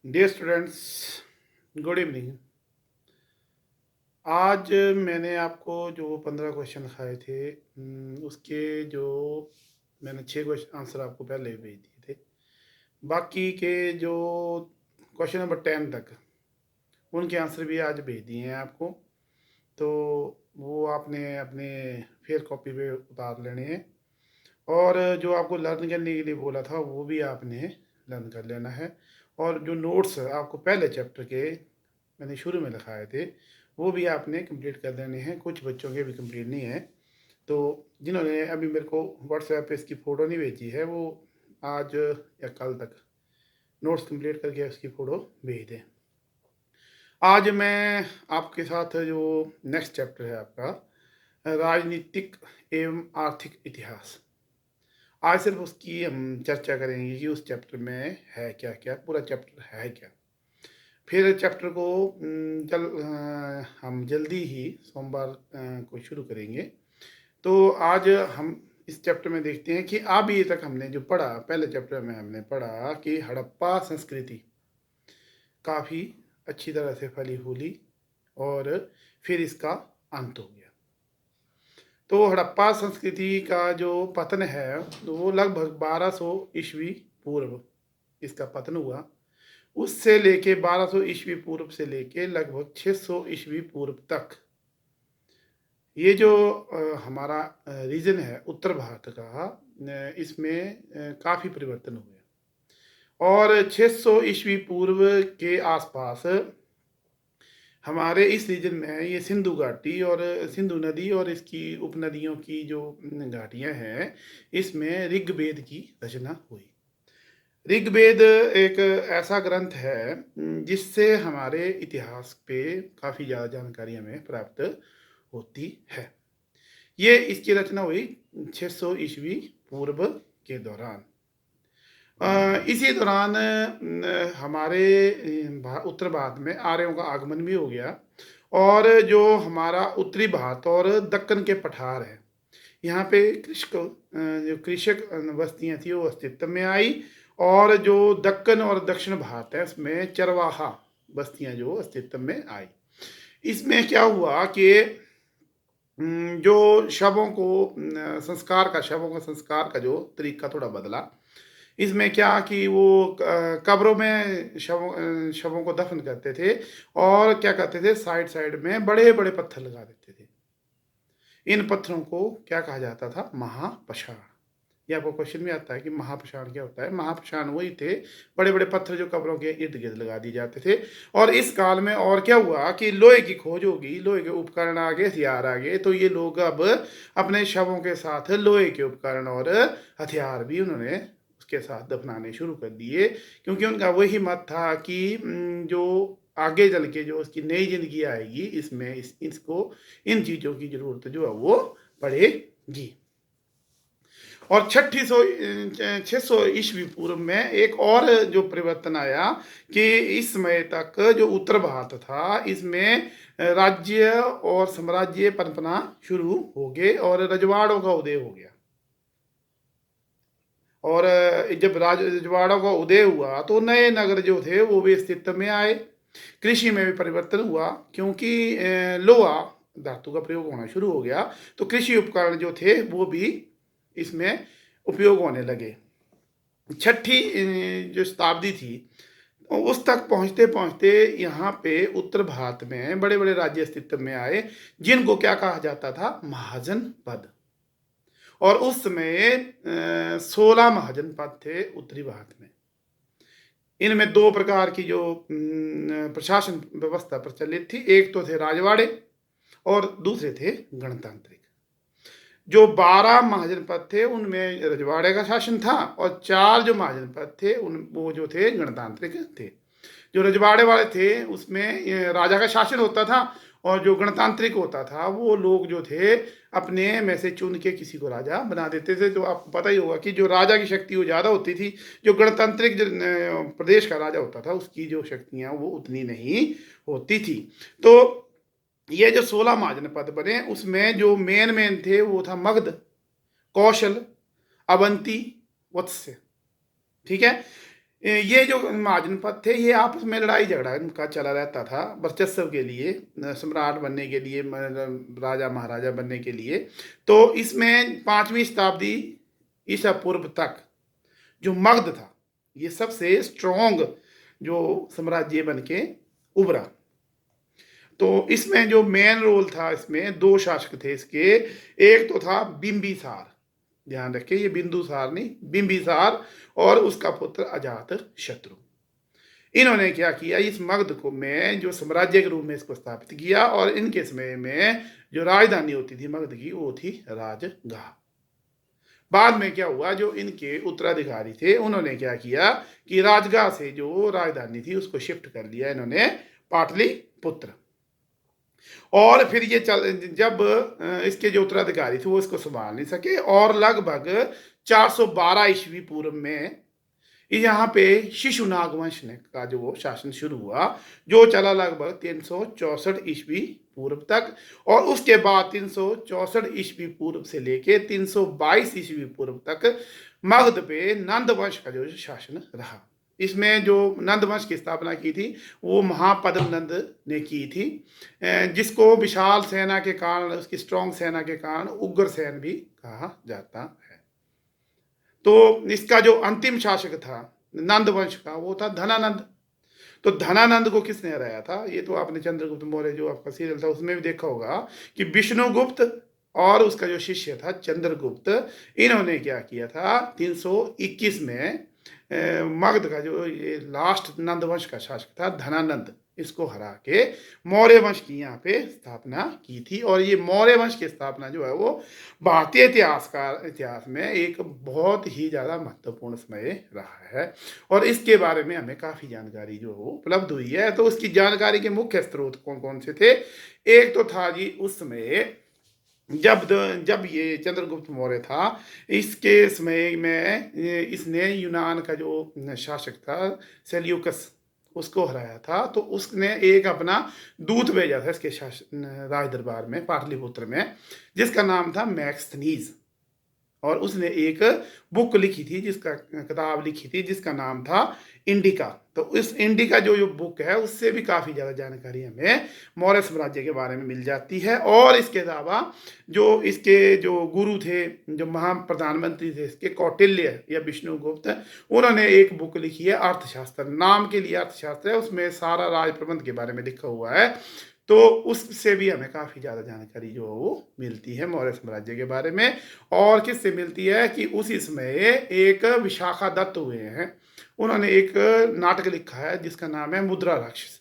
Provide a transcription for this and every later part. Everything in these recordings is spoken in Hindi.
Dear students, good evening. आज मैंने आपको जो 15 क्वेश्चन लिखाए थे, उसके जो मैंने 6 क्वेश्चन आंसर आपको पहले ही भेज दिए थे। बाकी के जो क्वेश्चन नंबर 10 तक उनके आंसर भी आज भेज दिए हैं आपको। तो वो आपने अपने फेयर कॉपी पे उतार लेने हैं, और जो आपको लर्न करने के लिए बोला था वो भी आपने लर्न कर लेना है। और जो नोट्स आपको पहले चैप्टर के मैंने शुरू में लिखाए थे वो भी आपने कंप्लीट कर देने हैं। कुछ बच्चों के भी कंप्लीट नहीं है, तो जिन्होंने अभी मेरे को व्हाट्सएप पे इसकी फ़ोटो नहीं भेजी है वो आज या कल तक नोट्स कंप्लीट करके उसकी फ़ोटो भेज दें। आज मैं आपके साथ जो नेक्स्ट चैप्टर है आपका राजनीतिक एवं आर्थिक इतिहास, आज सिर्फ उसकी हम चर्चा करेंगे कि उस चैप्टर में है क्या क्या, पूरा चैप्टर है क्या। फिर चैप्टर को हम जल्दी ही सोमवार को शुरू करेंगे। तो आज हम इस चैप्टर में देखते हैं कि अभी तक हमने जो पढ़ा, पहले चैप्टर में हमने पढ़ा कि हड़प्पा संस्कृति काफ़ी अच्छी तरह से फली फूली और फिर इसका अंत हो गया। तो हड़प्पा संस्कृति का जो पतन है तो वो लगभग 1200 ईस्वी पूर्व इसका पतन हुआ। उससे लेके 1200 ईस्वी पूर्व से लेके लगभग 600 ईस्वी पूर्व तक ये जो हमारा रीजन है उत्तर भारत का, इसमें काफ़ी परिवर्तन हुए। और 600 ईस्वी पूर्व के आसपास हमारे इस रीजन में ये सिंधु घाटी और सिंधु नदी और इसकी उपनदियों की जो घाटियां हैं, इसमें ऋग्वेद की रचना हुई। ऋग्वेद एक ऐसा ग्रंथ है जिससे हमारे इतिहास पे काफ़ी ज़्यादा जानकारी हमें प्राप्त होती है। ये इसकी रचना हुई 600 ईस्वी पूर्व के दौरान। इसी दौरान हमारे उत्तर भारत में आर्यों का आगमन भी हो गया, और जो हमारा उत्तरी भारत और दक्कन के पठार है यहाँ पे जो कृषक बस्तियाँ थी वो अस्तित्व में आई। और जो दक्कन और दक्षिण भारत है उसमें चरवाहा बस्तियाँ जो अस्तित्व में आई। इसमें क्या हुआ कि जो शवों का संस्कार का जो तरीका थोड़ा बदला। इसमें क्या कि वो कब्रों में शवों को दफन करते थे, और क्या करते थे, साइड साइड में बड़े बड़े पत्थर लगा देते थे। इन पत्थरों को क्या कहा जाता था, महापशाण। ये आपको क्वेश्चन में आता है कि महापशाण क्या होता है। महापशाण वही थे बड़े बड़े पत्थर जो कब्रों के इर्द गिर्द लगा दिए जाते थे। और इस काल में और क्या हुआ कि लोहे की खोज होगी, लोहे के उपकरण आ गए, हथियार आ गए। तो ये लोग अब अपने शवों के साथ लोहे के उपकरण और हथियार भी उन्होंने उसके साथ दफनाने शुरू कर दिए, क्योंकि उनका वही मत था कि जो आगे चल के जो उसकी नई जिंदगी आएगी इसमें इसको इन चीज़ों की ज़रूरत जो है वो पड़ेगी। और 600 ईस्वी पूर्व में एक और जो परिवर्तन आया कि इस समय तक जो उत्तर भारत था इसमें राज्य और साम्राज्य पनपना शुरू हो गए और रजवाड़ों का उदय हो गया। और जब रजवाड़ों का उदय हुआ तो नए नगर जो थे वो भी अस्तित्व में आए। कृषि में भी परिवर्तन हुआ, क्योंकि लोहा धातु का प्रयोग होना शुरू हो गया, तो कृषि उपकरण जो थे वो भी इसमें उपयोग होने लगे। छठी जो शताब्दी थी उस तक पहुंचते पहुंचते यहाँ पे उत्तर भारत में बड़े बड़े राज्य अस्तित्व में आए, जिनको क्या कहा जाता था, महाजन पद। और उस समय 16 महाजन पद थे उत्तरी भारत में। इनमें दो प्रकार की जो प्रशासन व्यवस्था प्रचलित थी, एक तो थे राजवाड़े और दूसरे थे गणतांत्रिक। जो 12 महाजन पद थे उनमें रजवाड़े का शासन था, और 4 जो महाजन पद थे वो जो थे गणतांत्रिक थे। जो रजवाड़े वाले थे उसमें राजा का शासन होता था, और जो गणतांत्रिक होता था वो लोग जो थे अपने में से चुन के किसी को राजा बना देते थे। तो आपको पता ही होगा कि जो राजा की शक्ति वो ज़्यादा होती थी, जो गणतांत्रिक प्रदेश का राजा होता था उसकी जो शक्तियाँ वो उतनी नहीं होती थी। तो ये जो 16 महाजन पद बने उसमें जो मेन थे वो था मगध, कौशल, अवंती, वत्स्य। ठीक है। ये जो महाजनपद थे ये आपस में लड़ाई झगड़ा इनका चला रहता था वर्चस्व के लिए, सम्राट बनने के लिए, राजा महाराजा बनने के लिए। तो इसमें 5वीं शताब्दी ईसा पूर्व तक जो मगध था ये सबसे स्ट्रॉन्ग जो साम्राज्य बन के उभरा। तो इसमें जो मेन रोल था, इसमें दो शासक थे इसके। एक तो था बिंबिसार, ध्यान रखिए ये बिंदुसार नहीं, बिंबिसार, और उसका पुत्र अजात शत्रु। इन्होंने क्या किया, इस मगध को में जो साम्राज्य के रूप में इसको स्थापित किया, और इनके समय में जो राजधानी होती थी मगध की वो थी राजगाह। बाद में क्या हुआ, जो इनके उत्तराधिकारी थे उन्होंने क्या किया कि राजगाह से जो राजधानी थी उसको शिफ्ट कर लिया इन्होंने पाटलिपुत्र। और फिर ये जब इसके जो उत्तराधिकारी थे वो इसको संभाल नहीं सके, और लगभग 412 ईस्वी पूर्व में यहाँ पे शिशुनाग वंश ने का जो शासन शुरू हुआ, जो चला लगभग 364 ईस्वी पूर्व तक, और उसके बाद 364 ईस्वी पूर्व से लेके 322 ईस्वी पूर्व तक मगध पे नंद वंश का जो शासन रहा। इसमें जो नंद वंश की स्थापना की थी वो महापद्म नंद ने की थी, जिसको विशाल सेना के कारण, उसकी स्ट्रॉन्ग सेना के कारण उग्रसेन भी कहा जाता है। तो इसका जो अंतिम शासक था नंद वंश का वो था धनानंद। तो धनानंद को किसने हराया था, ये तो आपने चंद्रगुप्त मौर्य जो आपका सीरियल था उसमें भी देखा होगा कि विष्णुगुप्त और उसका जो शिष्य था चंद्रगुप्त, इन्होंने क्या किया था 321 में मगध का जो ये लास्ट नंद वंश का शासक था धनानंद, इसको हरा के मौर्य वंश की यहाँ पे स्थापना की थी। और ये मौर्य वंश की स्थापना जो है वो भारतीय इतिहास में एक बहुत ही ज़्यादा महत्वपूर्ण समय रहा है, और इसके बारे में हमें काफ़ी जानकारी जो वो उपलब्ध हुई है। तो उसकी जानकारी के मुख्य स्रोत कौन कौन से थे, एक तो था जी उस समय जब ये चंद्रगुप्त मौर्य था, इसके समय में इसने यूनान का जो शासक था सेल्यूकस उसको हराया था। तो उसने एक अपना दूत भेजा था इसके राज दरबार में पाटलिपुत्र में, जिसका नाम था मैक्सथनीज, और उसने एक बुक लिखी थी, किताब लिखी थी जिसका नाम था इंडिका। तो इस इंडिका जो बुक है उससे भी काफ़ी ज़्यादा जानकारी हमें मौर्य साम्राज्य के बारे में मिल जाती है। और इसके अलावा जो इसके जो गुरु थे, जो महा प्रधानमंत्री थे इसके, कौटिल्य या विष्णुगुप्त, उन्होंने एक बुक लिखी है अर्थशास्त्र, नाम के लिए अर्थशास्त्र है, उसमें सारा राज प्रबंध के बारे में लिखा हुआ है। तो उससे भी हमें काफ़ी ज़्यादा जानकारी जो है वो मिलती है मौर्य साम्राज्य के बारे में। और किससे मिलती है कि उसी समय एक विशाखा दत्त हुए हैं, उन्होंने एक नाटक लिखा है जिसका नाम है मुद्रा राक्षस।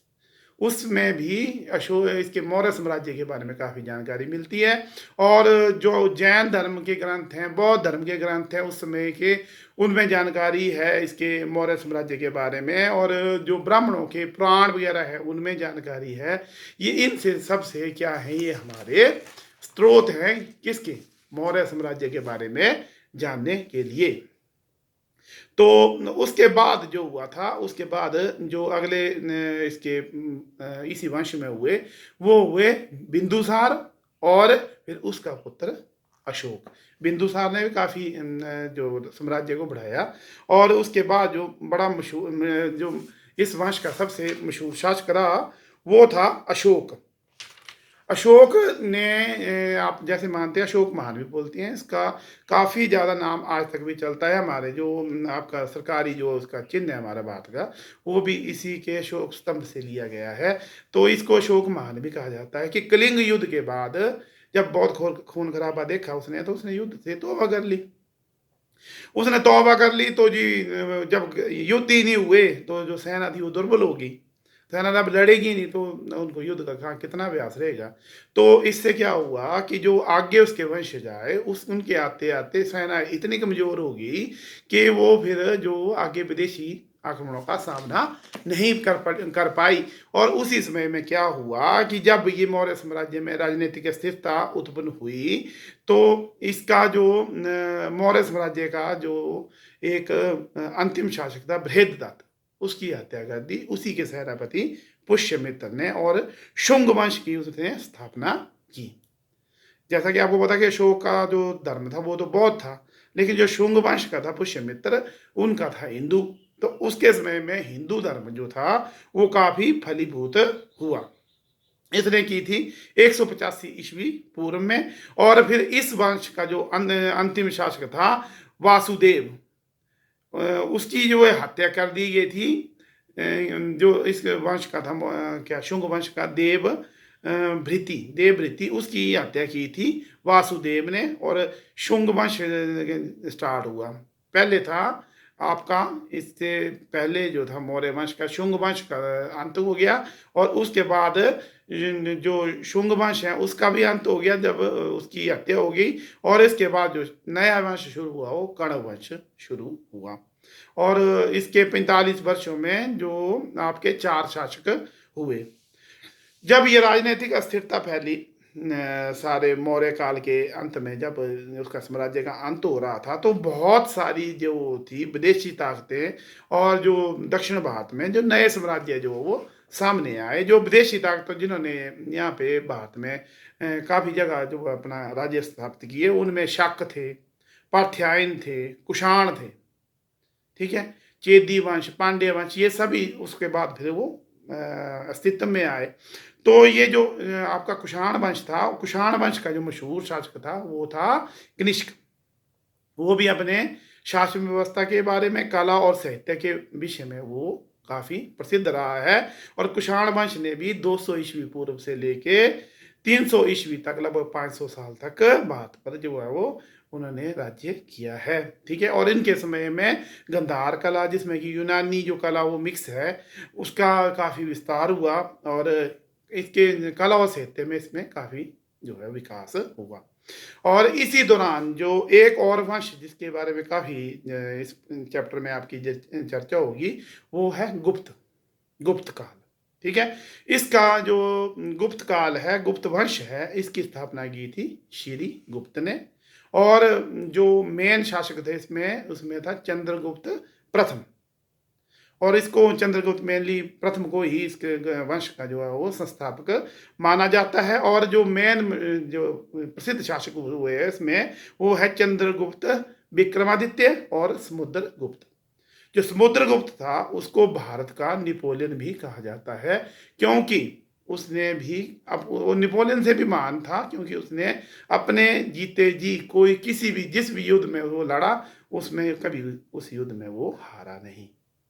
उसमें भी इसके मौर्य साम्राज्य के बारे में काफ़ी जानकारी मिलती है। और जो जैन धर्म के ग्रंथ हैं, बौद्ध धर्म के ग्रंथ हैं उस समय के, उनमें जानकारी है इसके मौर्य साम्राज्य के बारे में। और जो ब्राह्मणों के पुराण वगैरह है उनमें जानकारी है। ये इनसे सबसे क्या है, ये हमारे स्रोत हैं किसके, मौर्य साम्राज्य के बारे में जानने के लिए। तो उसके बाद जो हुआ था, उसके बाद जो अगले इसके इसी वंश में हुए वो हुए बिंदुसार और फिर उसका पुत्र अशोक। बिंदुसार ने भी काफ़ी जो साम्राज्य को बढ़ाया। और उसके बाद जो बड़ा मशहूर जो इस वंश का सबसे मशहूर शासक रहा वो था अशोक। अशोक ने आप जैसे मानते हैं अशोक महान भी बोलते हैं, इसका काफ़ी ज़्यादा नाम आज तक भी चलता है। हमारे जो आपका सरकारी जो उसका चिन्ह है हमारा भारत का, वो भी इसी के अशोक स्तंभ से लिया गया है। तो इसको अशोक महान भी कहा जाता है कि कलिंग युद्ध के बाद जब बहुत खून खराबा देखा उसने, तो उसने युद्ध से तौबा कर ली। उसने तौबा कर ली तो जी जब युद्ध ही नहीं हुए तो जो सेना थी वो दुर्बल होगी, सेना जब लड़ेगी नहीं तो उनको युद्ध का कहाँ कितना अभ्यास रहेगा। तो इससे क्या हुआ कि जो आगे उसके वंशज आए उनके आते आते सेना इतनी कमज़ोर होगी कि वो फिर जो आगे विदेशी आक्रमणों का सामना नहीं कर पाई। और उसी समय में क्या हुआ कि जब ये मौर्य साम्राज्य में राजनीतिक स्थिरता उत्पन्न हुई तो इसका जो मौर्य साम्राज्य का जो एक अंतिम शासक था बृहद्रथ, उसकी हत्या कर दी उसी के सेनापति पुष्यमित्र ने, और शुंग वंश की उसने स्थापना की। जैसा कि आपको पता कि अशोक का जो धर्म था वो तो बौद्ध था, लेकिन जो शुंग वंश का था पुष्यमित्र, उनका था हिंदू तो उसके समय में हिंदू धर्म जो था वो काफी फलीभूत हुआ। इसने की थी 185 ईस्वी पूर्व में। और फिर इस वंश का जो अंतिम शासक था वासुदेव, उसकी जो है हत्या कर दी गई थी। जो इस वंश का था क्या शुंग वंश का देवभृति उसकी हत्या की थी वासुदेव ने, और शुंग वंश स्टार्ट हुआ। पहले था आपका, इससे पहले जो था मौर्य वंश का शुंग वंश का अंत हो गया, और उसके बाद जो शुंग वंश है उसका भी अंत हो गया जब उसकी हत्या हो गई। और इसके बाद जो नया वंश शुरू हुआ वो कर्ण वंश शुरू हुआ। और इसके 45 वर्षों में जो आपके 4 शासक हुए। जब ये राजनीतिक अस्थिरता फैली सारे मौर्य काल के अंत में, जब उसका साम्राज्य का अंत हो रहा था, तो बहुत सारी जो थी विदेशी ताकतें और जो दक्षिण भारत में जो नए साम्राज्य जो वो सामने आए, जो विदेशी ताकतें जिन्होंने यहाँ पे भारत में काफी जगह जो अपना राज्य स्थापित किए, उनमें शाक थे, पार्थ्यायन थे, कुषाण थे, ठीक है, चेदी वंश, पांड्य वंश, ये सभी उसके बाद फिर वो अस्तित्व में आए। तो ये जो आपका कुषाण वंश था, कुषाण वंश का जो मशहूर शासक था वो था कनिष्क। वो भी अपने शासन व्यवस्था के बारे में, कला और साहित्य के विषय में वो काफी प्रसिद्ध रहा है। और कुषाण वंश ने भी 200 ईस्वी पूर्व से लेके 300 ईस्वी तक, लगभग 500 साल तक भारत पर जो है वो उन्होंने राज्य किया है, ठीक है। और इनके समय में गंधार कला, जिसमें कि यूनानी जो कला वो मिक्स है, उसका काफी विस्तार हुआ, और इसके कला और साहित्य में इसमें काफी जो है विकास हुआ। और इसी दौरान जो एक और वंश जिसके बारे में काफी इस चैप्टर में आपकी चर्चा होगी, वो है गुप्त काल, ठीक है। इसका जो गुप्त काल है, गुप्त वंश है, इसकी स्थापना की थी श्री गुप्त ने। और जो मेन शासक थे इसमें, उसमें था चंद्रगुप्त प्रथम। और इसको चंद्रगुप्त मेनली प्रथम को ही इसके वंश का जो है वो संस्थापक माना जाता है। और जो मेन जो प्रसिद्ध शासक हुए हैं इसमें, वो है चंद्रगुप्त विक्रमादित्य और समुद्रगुप्त। जो समुद्रगुप्त था उसको भारत का नेपोलियन भी कहा जाता है, क्योंकि उसने भी, अब वो नेपोलियन से भी महान था, क्योंकि उसने अपने जीते जी कोई किसी भी जिस भी युद्ध में वो लड़ा, उसमें कभी उस युद्ध में वो हारा नहीं,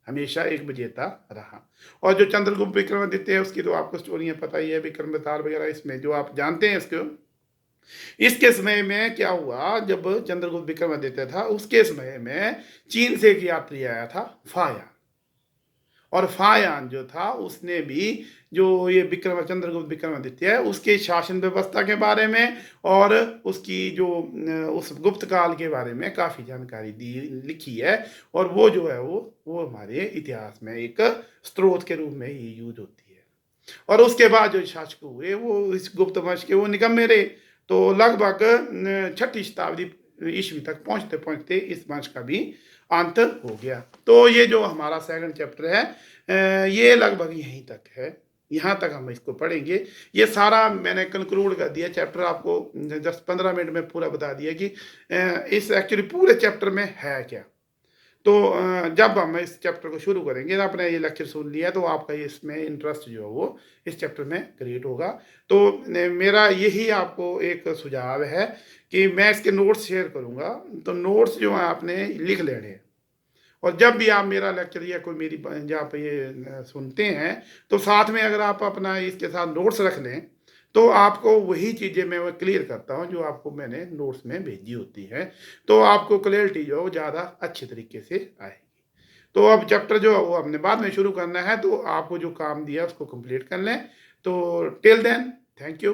हमेशा एक विजेता रहा। और जो चंद्रगुप्त विक्रमादित्य है उसकी तो आपको स्टोरियां पता ही है, विक्रम बेताल वगैरह, इसमें जो आप जानते हैं इसको। इसके समय में क्या हुआ, जब चंद्रगुप्त विक्रमादित्य था उसके समय में चीन से एक यात्री आया था फायान। और फायान जो था उसने भी जो ये चंद्रगुप्त विक्रमादित्य है उसके शासन व्यवस्था के बारे में और उसकी जो उस गुप्त काल के बारे में काफी जानकारी दी लिखी है। और वो जो है वो हमारे इतिहास में एक स्रोत के रूप में ही यूज होती है। और उसके बाद जो शासक हुए वो इस गुप्त वंश के वो निकम्मे रहे। तो लगभग 6ठी शताब्दी ईस्वी तक पहुंचते पहुंचते इस वंश का भी अंत हो गया। तो ये जो हमारा सेकंड चैप्टर है ये लगभग यहीं तक है, यहाँ तक हम इसको पढ़ेंगे। ये सारा मैंने कंक्लूड कर दिया चैप्टर, आपको 10-15 मिनट में पूरा बता दिया कि इस एक्चुअली पूरे चैप्टर में है क्या। तो जब हम इस चैप्टर को शुरू करेंगे, आपने ये लेक्चर सुन लिया तो आपका इसमें इंटरेस्ट जो है वो इस चैप्टर में क्रिएट होगा। तो मेरा यही आपको एक सुझाव है कि मैं इसके नोट्स शेयर करूंगा, तो नोट्स जो है आपने लिख लेने हैं। और जब भी आप मेरा लेक्चर या कोई मेरी जहाँ पे ये सुनते हैं, तो साथ में अगर आप अपना इसके साथ नोट्स रख लें, तो आपको वही चीज़ें मैं क्लियर करता हूँ जो आपको मैंने नोट्स में भेजी होती है। तो आपको क्लियरिटी जो है वो ज़्यादा अच्छे तरीके से आएगी। तो अब चैप्टर जो है वो हमने बाद में शुरू करना है, तो आपको जो काम दिया उसको कंप्लीट कर लें। तो टिल देन, थैंक यू।